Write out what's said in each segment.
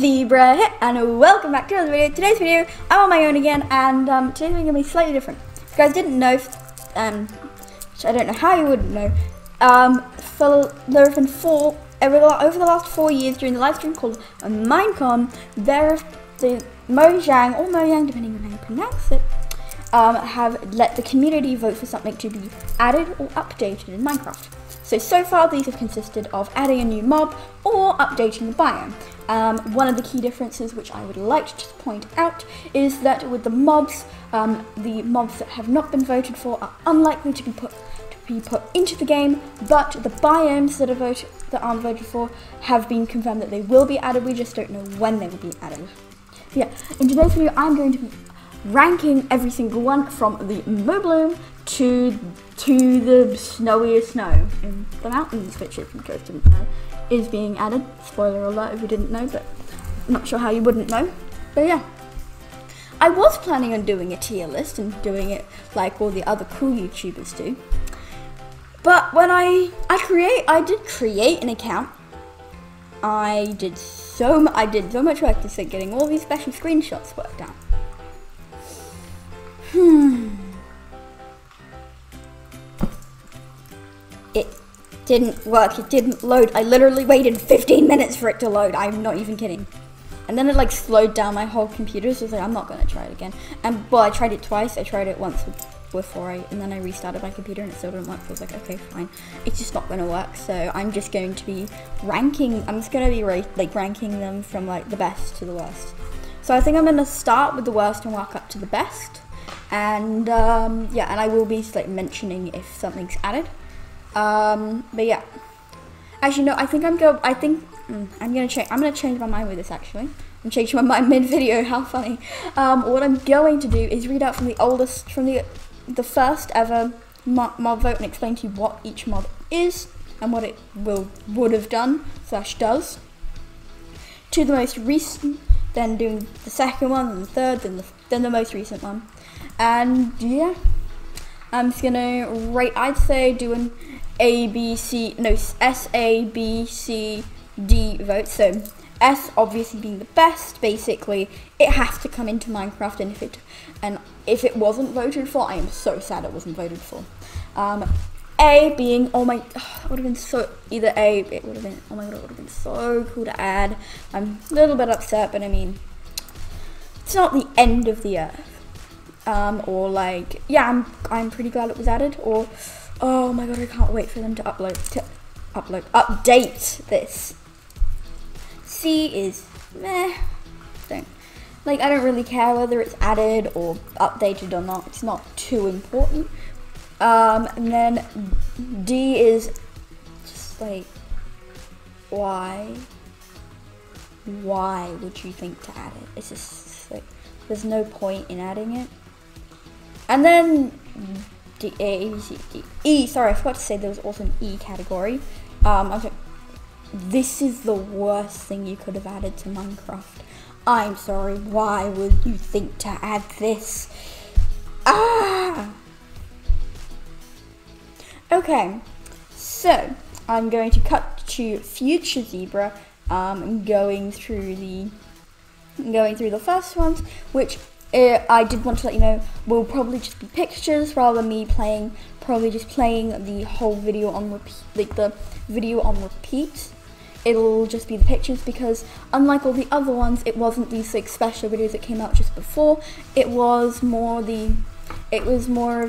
Zebra here, and welcome back to another video. Today's video, I'm on my own again, and today's video is going to be slightly different. If you guys didn't know, which I don't know how you wouldn't know, there have been over the last 4 years during the live stream called Minecon, the Mojang, or Mojang depending on how you pronounce it, have let the community vote for something to be added or updated in Minecraft. So far these have consisted of adding a new mob or updating the biome. One of the key differences which I would like to point out is that with the mobs that have not been voted for are unlikely to be put into the game, but the biomes that aren't voted for have been confirmed that they will be added. We just don't know when they will be added. Yeah, in today's video I'm going to be ranking every single one from the Mobloom to the snowiest snow in the mountains, which if you guys didn't know is being added. Spoiler alert if you didn't know, but I'm not sure how you wouldn't know. But yeah, I was planning on doing a tier list and doing it like all the other cool YouTubers do. But when I did create an account, I did so much work just like getting all these special screenshots worked out. It didn't work, it didn't load. I literally waited 15 minutes for it to load, I'm not even kidding. And then it like slowed down my whole computer, so I was like, I'm not gonna try it again. And well, I tried it twice. I tried it once and then I restarted my computer and it still didn't work. So I was like, okay, fine, it's just not gonna work. So I'm just going to be ranking them from like the best to the worst. So I think I'm gonna start with the worst and work up to the best. And yeah, and I will be like mentioning if something's added. But yeah, actually no, I think I'm gonna change my mind with this. Actually, I'm changing my mind mid-video. How funny. What I'm going to do is read out from the first ever mob vote and explain to you what each mob is and what it would have done / does, to the most recent, then doing the second one, and the third, then the most recent one. And yeah, I'm just gonna rate, I'd say do an S, A, B, C, D vote. So S obviously being the best. Basically it has to come into Minecraft, and if it wasn't voted for, I am so sad it wasn't voted for. A being, oh my, it would have been so, either A, it would have been, oh my god, it would have been so cool to add. I'm a little bit upset, but I mean, it's not the end of the earth. Or like, yeah, I'm pretty glad it was added. Or, oh my god, I can't wait for them to update this. C is meh. I don't really care whether it's added or updated or not. It's not too important. And then D is just like, why would you think to add it? It's just like, there's no point in adding it. And then D, A, B, C, D, E. Sorry, I forgot to say there was also an E category. This is the worst thing you could have added to Minecraft. I'm sorry, why would you think to add this? Okay, so I'm going to cut to future Zebra, going through the first ones, which I did want to let you know will probably just be pictures rather than me playing the whole video on repeat, like the video on repeat. It'll just be the pictures, because unlike all the other ones, it wasn't these like special videos that came out just before. It was more of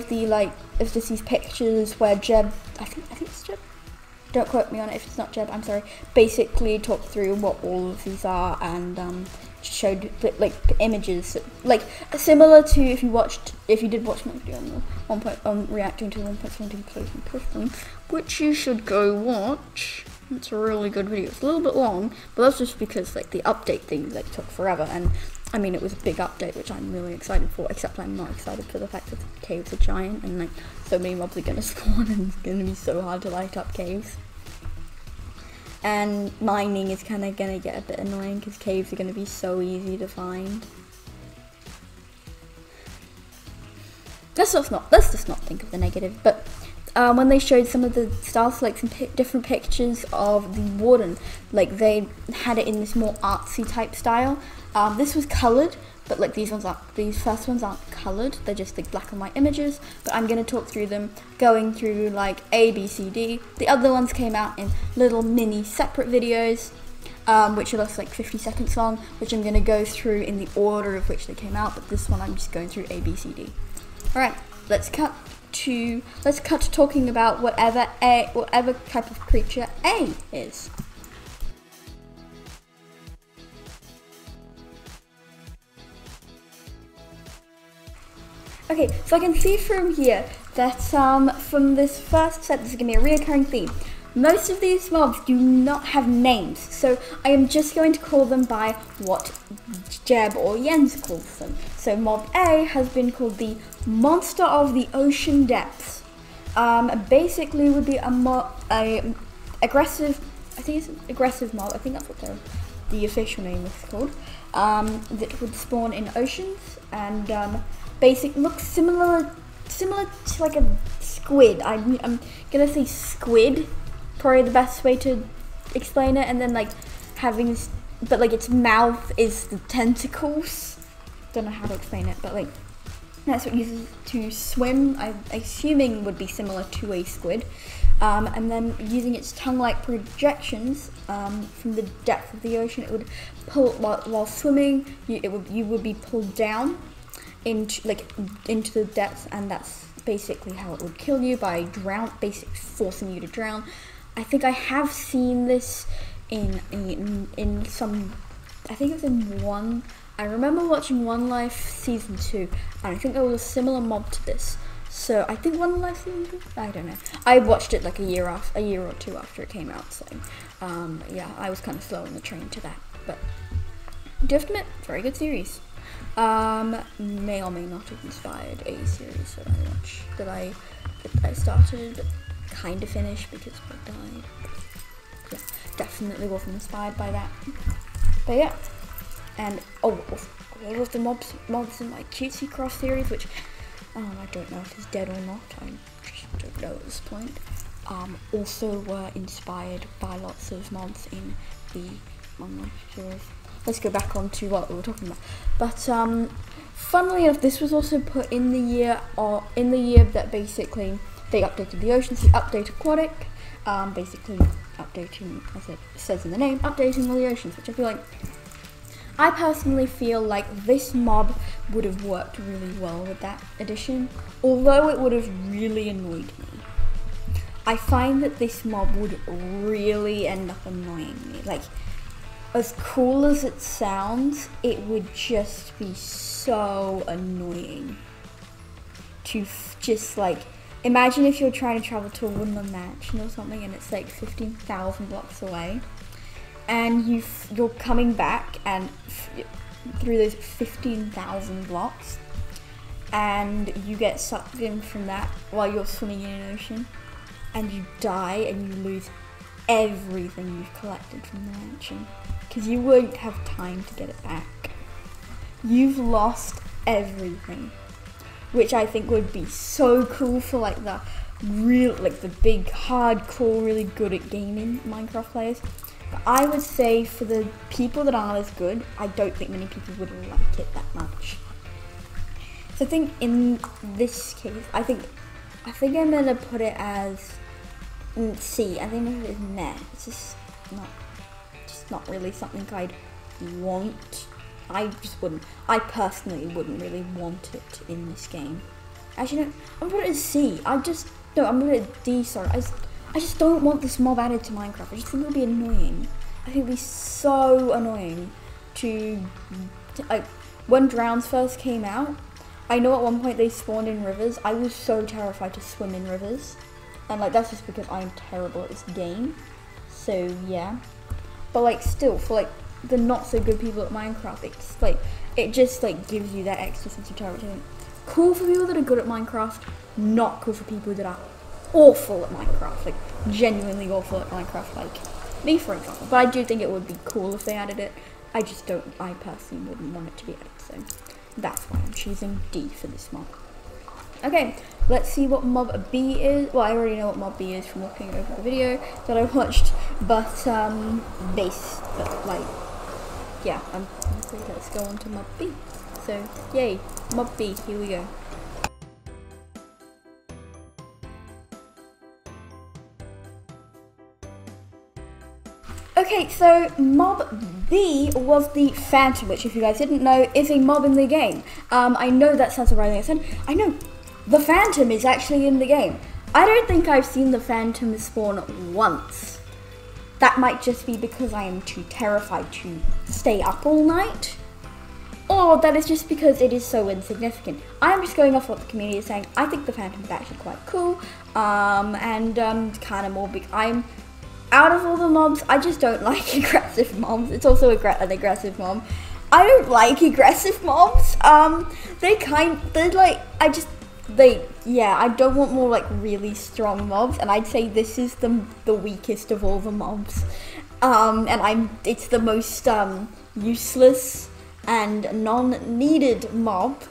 the like, it's just these pictures where Jeb, I think it's Jeb, don't quote me on it if it's not Jeb, I'm sorry, basically talked through what all of these are and showed like images, like similar to if you did watch my video on reacting to the 1.17 closing person, which you should go watch. It's a really good video. It's a little bit long, but that's just because like the update thing like took forever, and I mean it was a big update which I'm really excited for, except I'm not excited for the fact that the caves are giant and like so many mobs are gonna spawn and it's gonna be so hard to light up caves. And mining is kind of gonna get a bit annoying because caves are gonna be so easy to find. Let's just not think of the negative, but when they showed some of the styles, like some different pictures of the warden, like they had it in this more artsy type style. This was coloured, but like these first ones aren't coloured, they're just like black and white images, but I'm going to talk through them, going through like A, B, C, D. The other ones came out in little mini separate videos, which are just like 50 seconds long, which I'm going to go through in the order of which they came out, but this one I'm just going through A, B, C, D. Alright, let's cut to talking about whatever type of creature A is. Okay, so I can see from here that from this first set, this is going to be a reoccurring theme. Most of these mobs do not have names, so I am just going to call them by what Jeb or Jens calls them. So mob A has been called the Monster of the Ocean Depths. Basically would be a aggressive, I think it's an aggressive mob, I think that's what the official name is called, that would spawn in oceans and looks similar to like a squid. I'm gonna say squid, probably the best way to explain it, and then like but like its mouth is the tentacles. Don't know how to explain it, but like that's what it uses to swim. I'm assuming would be similar to a squid, and then using its tongue-like projections from the depth of the ocean, it would pull while swimming. You would be pulled down into the depths, and that's basically how it would kill you, by basically forcing you to drown. I think I have seen this in some, I think it was in one. I remember watching One Life Season 2, and I think there was a similar mob to this. So I think One Life Season 2, I don't know. I watched it like a year or two after it came out, so yeah, I was kind of slow on the train to that. But I do have to admit, very good series. May or may not have inspired a series that I watched, that I started, but kind of finished because I died. Yeah, definitely wasn't inspired by that. But yeah, and all of the mobs in my Cutesy Cross series, which I don't know if he's dead or not. I just don't know at this point. Also were inspired by lots of mobs in the One Life series. Let's go back on to what we were talking about. But funnily enough, this was also put in the year that basically they updated the oceans, the update aquatic, basically updating, as it says in the name, updating all the oceans, which I personally feel like this mob would have worked really well with that addition, although it would have really annoyed me. I find that this mob would really end up annoying me. Like, as cool as it sounds, it would just be so annoying to just like, imagine if you're trying to travel to a woodland mansion or something and it's like 15,000 blocks away, and you're coming back and through those 15,000 blocks, and you get sucked in from that while you're swimming in an ocean, and you die and you lose everything you've collected from the mansion, because you won't have time to get it back. You've lost everything, which I think would be so cool for like the big hardcore, really good at gaming Minecraft players. But I would say for the people that aren't as good, I don't think many people would like it that much. So I think in this case, I think I'm gonna put it as C. I think it is meh. It's just not really something I'd want. I personally wouldn't really want it in this game. Actually, no, I'm gonna put it as C. I'm gonna put it D, sorry. I just don't want this mob added to Minecraft. I just think it would be annoying. I think it would be so annoying to when drowns first came out, I know at one point they spawned in rivers. I was so terrified to swim in rivers. And like, that's just because I'm terrible at this game. So yeah. But like, still, for like the not so good people at Minecraft, it just gives you that extra sense of terror. Cool for people that are good at Minecraft, not cool for people that are awful at Minecraft, like genuinely awful at Minecraft, like me for example. But I do think it would be cool if they added it. I personally wouldn't want it to be added, so that's why I'm choosing D for this mod. Okay, let's see what mob B is. Well, I already know what mob B is from looking over the video that I watched, but base, but like, yeah, okay, let's go on to mob B. So, yay, mob B, here we go. Okay, so mob B was the Phantom, which if you guys didn't know, is a mob in the game. I know that sounds surprising. I said, I know, the Phantom is actually in the game. I don't think I've seen the Phantom spawn once. That might just be because I am too terrified to stay up all night. Or that is just because it is so insignificant. I'm just going off what the community is saying. I think the Phantom is actually quite cool. Kind of more big. Out of all the mobs, I just don't like aggressive mobs. It's also an aggressive mob. I don't like aggressive mobs. I don't want more like really strong mobs, and I'd say this is the weakest of all the mobs. It's the most useless and non-needed mob,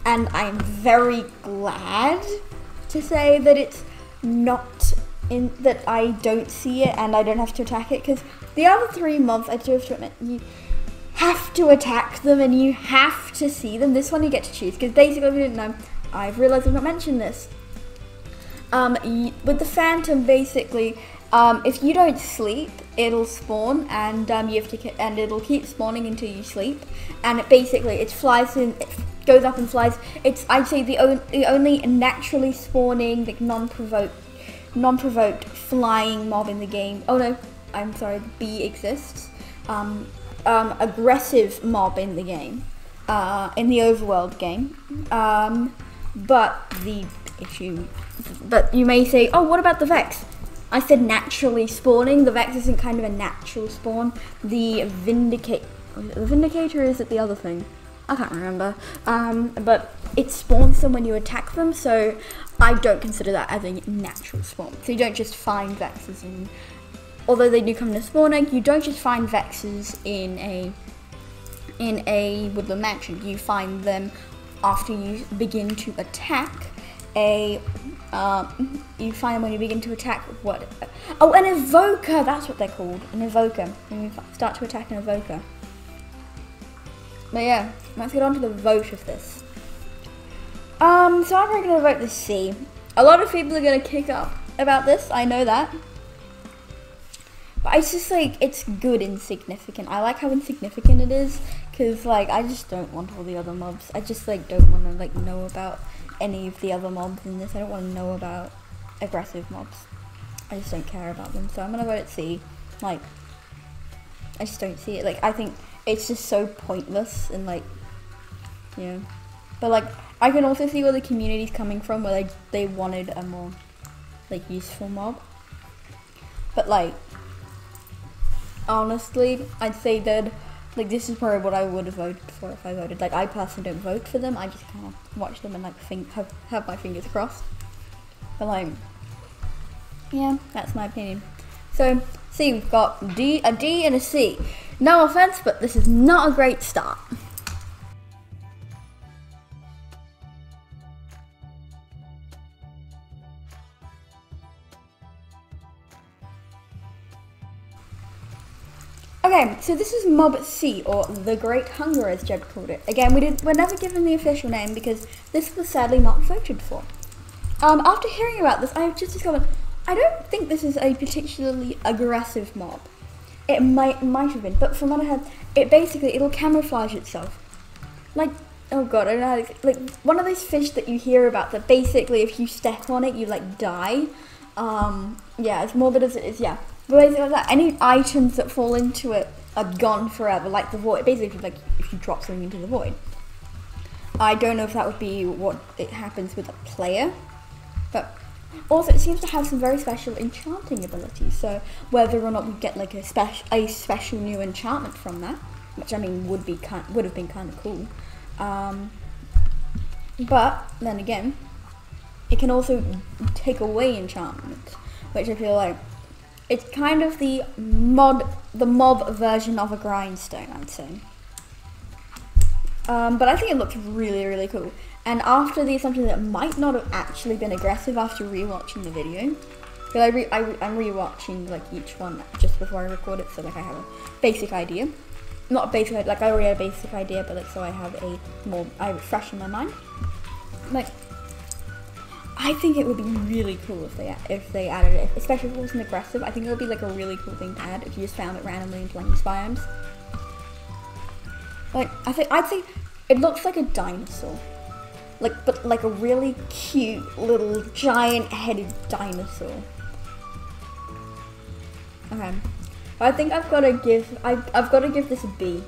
and I'm very glad to say that it's not that I don't see it and I don't have to attack it, because the other three mobs, I do have to admit, you have to attack them and you have to see them. This one you get to choose, because basically, if you didn't know, I've realised I've not mentioned this. With the Phantom, basically, if you don't sleep, it'll spawn, and it'll keep spawning until you sleep, and it flies in. It goes up and flies. It's, I'd say, the only naturally spawning, like non-provoked flying mob in the game. Oh no, I'm sorry, B exists. Aggressive mob in the game, in the overworld game. But you may say, oh, what about the Vex? I said naturally spawning. The Vex isn't kind of a natural spawn. The Vindicator, is it the other thing? I can't remember. But it spawns them when you attack them, so I don't consider that as a natural spawn. So you don't just find Vexes in, although they do come in a spawn egg, you don't just find Vexes in a woodland mansion. You find them after you begin to attack you find them when you begin to attack what? Oh, an evoker! That's what they're called, an evoker. When you start to attack an evoker. But yeah, let's get on to the vote of this. So I'm probably going to vote the C. A lot of people are going to kick up about this, I know that. But it's just like, it's good insignificant. I like how insignificant it is, because like, I just don't want all the other mobs. I just like don't want to like know about any of the other mobs in this. I don't want to know about aggressive mobs. I just don't care about them. So I'm going to vote at C. Like, I just don't see it. Like, I think it's just so pointless and like, you know. But like, I can also see where the community's coming from, where they wanted a more like useful mob. But like, honestly, I'd say that like this is probably what I would have voted for if I voted. Like, I personally don't vote for them. I just kind of watch them and like have my fingers crossed. But like, yeah, that's my opinion. So, see, we've got a D and a C. No offense, but this is not a great start. Okay, so this is Mob C, or the Great Hunger as Jeb called it. Again, we're never given the official name because this was sadly not voted for. After hearing about this, I've just discovered I don't think this is a particularly aggressive mob. It might have been, but from what I heard, it'll camouflage itself. Like, oh god, I don't know how to, like, one of those fish that you hear about that basically if you step on it, you like die. Yeah, as morbid as it is, yeah. But basically like that, any items that fall into it are gone forever, like the void. Basically, like, if you drop something into the void. I don't know if that would be what it happens with a player, but also it seems to have some very special enchanting abilities, so whether or not we get like a special new enchantment from that, which I mean would have been kind of cool, but then again, it can also take away enchantment, which I feel like it's kind of the mob version of a grindstone, I'd say. But I think it looks really, really cool. And after the assumption that it might not have actually been aggressive after rewatching the video, because I'm rewatching like each one just before I record it, so like I have a basic idea. Not a basic, like I already had a basic idea, but like so I have fresh in my mind. Like, I think it would be really cool if they added it, especially if it wasn't aggressive. I think it would be like a really cool thing to add if you just found it randomly in plains biomes. Like, I'd say it looks like a dinosaur, but like a really cute little giant-headed dinosaur. Okay, I think I've got to give this a B.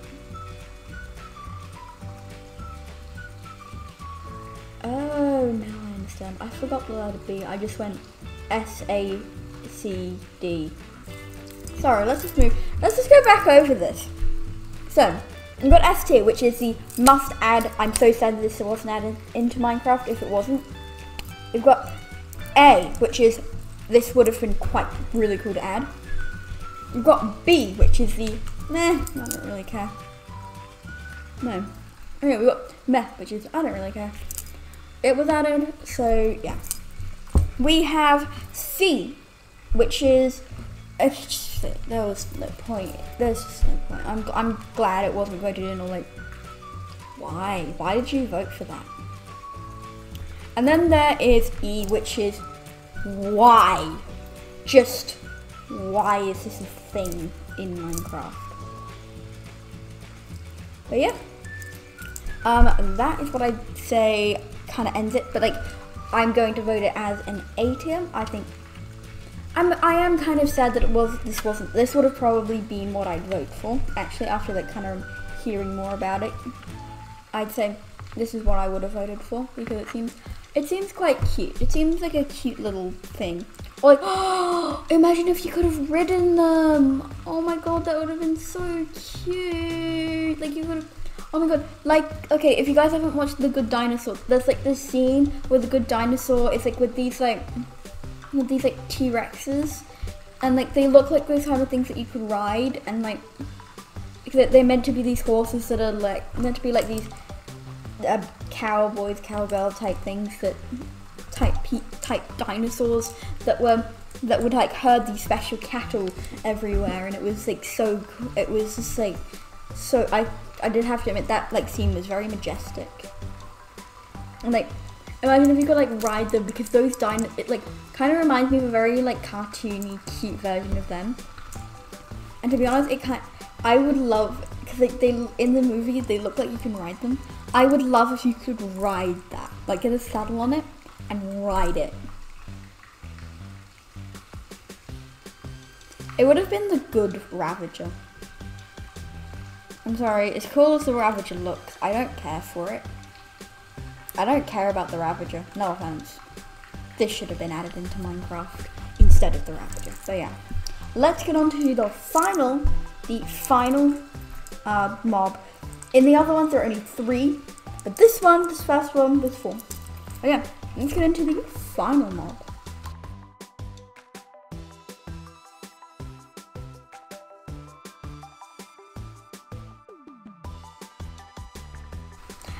Oh, now I understand. I forgot the letter B. I just went S-A-C-D. Sorry, let's just go back over this. So, we've got S tier, which is the must add. I'm so sad that this wasn't added into Minecraft if it wasn't. We've got A, which is, this would have been quite really cool to add. We've got B, which is the meh, I don't really care. No. Okay, we've got meh, which is I don't really care. It was added, so yeah. We have C, which is there was no point. There's just no point. I'm glad it wasn't voted in, or like, why? Why did you vote for that? And then there is E, which is why? Just why is this a thing in Minecraft? But yeah. That is what I'd say kind of ends it, but like, I'm going to vote it as an A tier. I think I am kind of sad that this would have probably been what I'd vote for, actually, after like kind of hearing more about it. I'd say this is what I would have voted for, because it seems quite cute. It seems like a cute little thing. Or like, oh, imagine if you could have ridden them. Oh my god, that would have been so cute. Like, you could have, oh my god, like, okay, if you guys haven't watched The Good Dinosaur, there's like this scene with The Good Dinosaur. It's like with these T-Rexes, and like they look like those kind of things that you could ride, and like they're meant to be these horses that are like meant to be like these cowboys, cowgirl type things, that type dinosaurs that would like herd these special cattle everywhere, and it was like so, it was just like so, I did have to admit that like scene was very majestic. And like, imagine if you could like ride them, because those it like kind of reminds me of a very like cartoony, cute version of them. And to be honest, I would love, because like they in the movie they look like you can ride them. I would love if you could ride that, like get a saddle on it and ride it. It would have been the good Ravager. I'm sorry, as cool as the Ravager looks, I don't care for it. I don't care about the Ravager, no offense. This should have been added into Minecraft instead of the Ravager. So yeah, let's get on to the final mob. In the other ones there are only 3, but this first one was 4. So yeah, let's get into the final mob.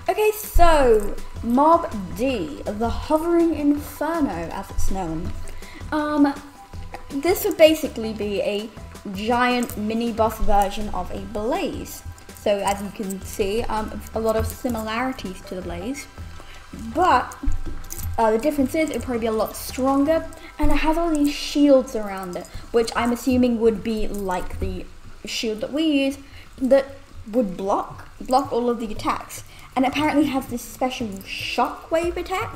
Okay, so Mob D, the Hovering Inferno, as it's known. This would basically be a giant mini-boss version of a Blaze. So as you can see, a lot of similarities to the Blaze, but the difference is it would probably be a lot stronger, and it has all these shields around it, which I'm assuming would be like the shield that we use, that would block all of the attacks. And it apparently has this special shockwave attack.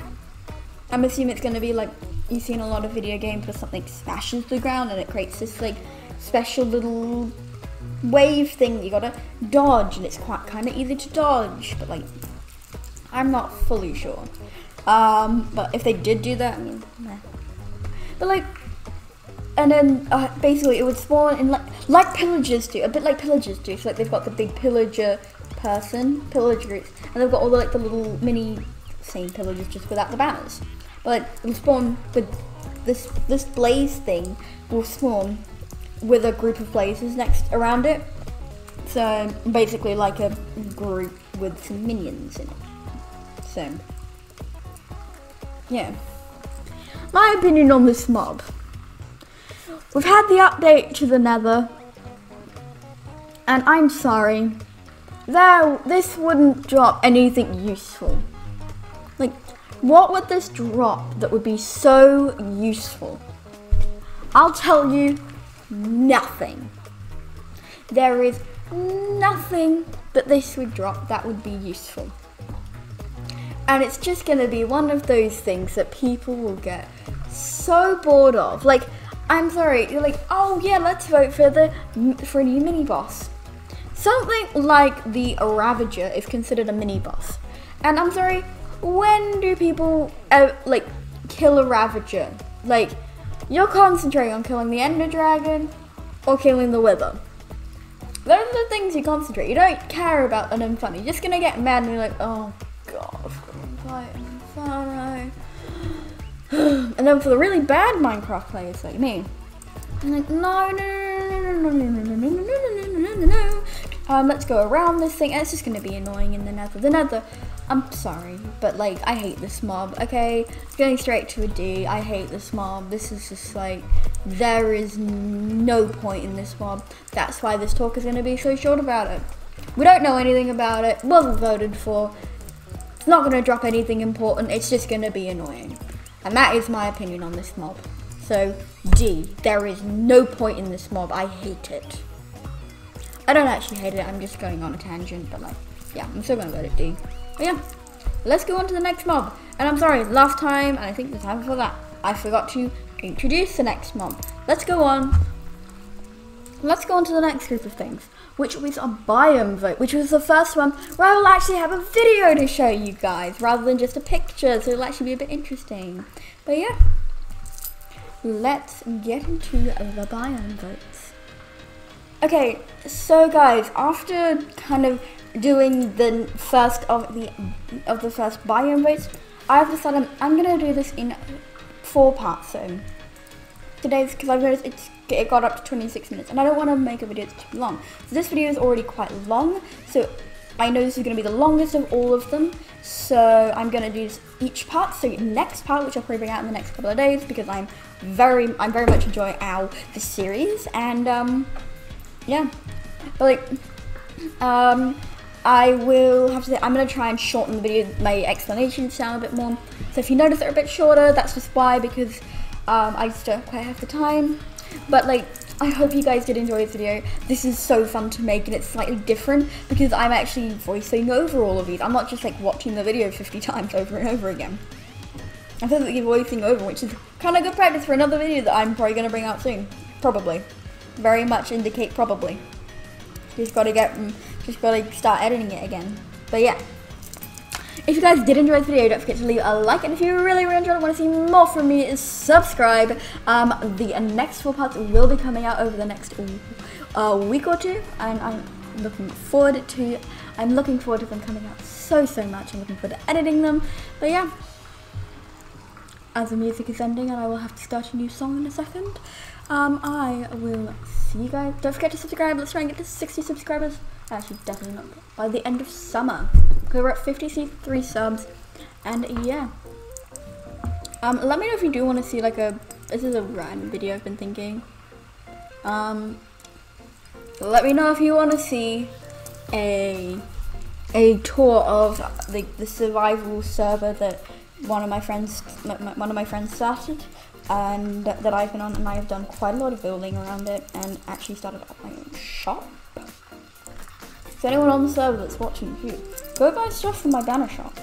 I'm assuming it's going to be like you've seen a lot of video games where something smashes the ground and it creates this like special little wave thing that you gotta dodge, and it's quite kind of easy to dodge, but like I'm not fully sure. But if they did do that, I mean, meh. But like, and then basically it would spawn in like pillagers do, a bit like pillagers do. So like they've got the big pillagers, and they've got all the like the little mini same pillagers just without the banners. But like, it'll spawn with this blaze thing will spawn with a group of blazes next around it. So basically like a group with some minions in it. So yeah, my opinion on this mob. We've had the update to the Nether, and I'm sorry, this wouldn't drop anything useful. Like, what would this drop that would be so useful? I'll tell you, nothing. There is nothing that this would drop that would be useful. And it's just gonna be one of those things that people will get so bored of. Like, I'm sorry, you're like, oh yeah, let's vote for a new mini boss. Something like the Ravager is considered a mini boss. And I'm sorry, when do people like kill a Ravager? Like, you're concentrating on killing the Ender Dragon or killing the Wither. Those are the things you concentrate. You don't care about an Inferno. You're just gonna get mad and you're like, oh god, I've got to fight an Inferno. And then for the really bad Minecraft players like me, I'm like, no. Let's go around this thing. It's just gonna be annoying in the Nether. The Nether, I'm sorry, but like, I hate this mob, okay? Going straight to a D, I hate this mob. This is just like, there is no point in this mob. That's why this talk is gonna be so short about it. We don't know anything about it, wasn't voted for. It's not gonna drop anything important, it's just gonna be annoying. And that is my opinion on this mob. So, D, there is no point in this mob, I hate it. I don't actually hate it, I'm just going on a tangent, but like, yeah, I'm still gonna vote it D. But yeah, let's go on to the next mob. And I'm sorry, last time, and I think the time before that, I forgot to introduce the next mob. Let's go on to the next group of things, which was a biome vote, which was the first one where I will actually have a video to show you guys, rather than just a picture, so it'll actually be a bit interesting. But yeah, let's get into the biome votes. Okay, so guys, after kind of doing the first of the first biome votes, I've decided I'm gonna do this in 4 parts. So today's, because I've noticed it got up to 26 minutes, and I don't want to make a video that's too long. So this video is already quite long, so I know this is going to be the longest of all of them. So I'm going to do this each part. So next part, which I'll probably bring out in the next couple of days, because I'm very much enjoying this series, and yeah, but like I will have to say, I'm going to try and shorten the video, my explanations down a bit more. So if you notice they're a bit shorter, that's just why, because I just don't quite have the time. But like, I hope you guys did enjoy this video. This is so fun to make, and it's slightly different because I'm actually voicing over all of these. I'm not just like watching the video 50 times over and over again. I'm totally voicing over, which is kind of good practice for another video that I'm probably going to bring out soon. Probably. Very much indicate probably. Just gotta start editing it again. But yeah. If you guys did enjoy this video, don't forget to leave a like, and if you really enjoyed it and want to see more from me, subscribe. The next 4 parts will be coming out over the next week or 2, and I'm looking forward to them coming out so much. I'm looking forward to editing them. But yeah, as the music is ending and I will have to start a new song in a second, I will see you guys. Don't forget to subscribe. Let's try and get to 60 subscribers. Actually, definitely not by the end of summer. Okay, we're at 53 subs, and yeah. Let me know if you do want to see like this is a random video I've been thinking. Let me know if you want to see a tour of the survival server that one of my friends started, and that I've been on, and I have done quite a lot of building around it, and actually started up my own shop. So anyone on the server that's watching too, go buy stuff from my banner shop.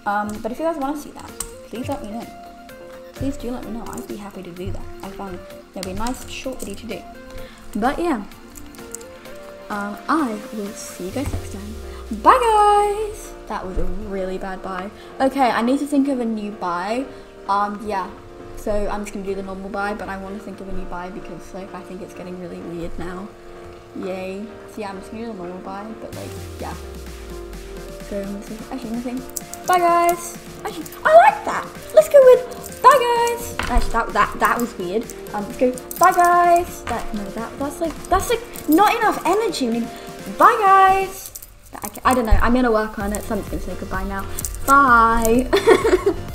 But if you guys want to see that, please let me know. Please do let me know. I'd be happy to do that. I found it'd be a nice short video to do. But yeah, I will see you guys next time. Bye guys! That was a really bad bye. Okay, I need to think of a new bye. Yeah. So I'm just gonna do the normal bye, but I want to think of a new bye because like I think it's getting really weird now. Yay. So yeah, I'm just gonna do the normal bye, but like, yeah. So actually, I'm gonna say bye guys. Actually, I like that. Let's go with bye guys. Actually, that was weird. Let's go bye guys. That's like not enough energy. We need bye guys. I don't know, I'm gonna work on it, so I'm just gonna say goodbye now. Bye.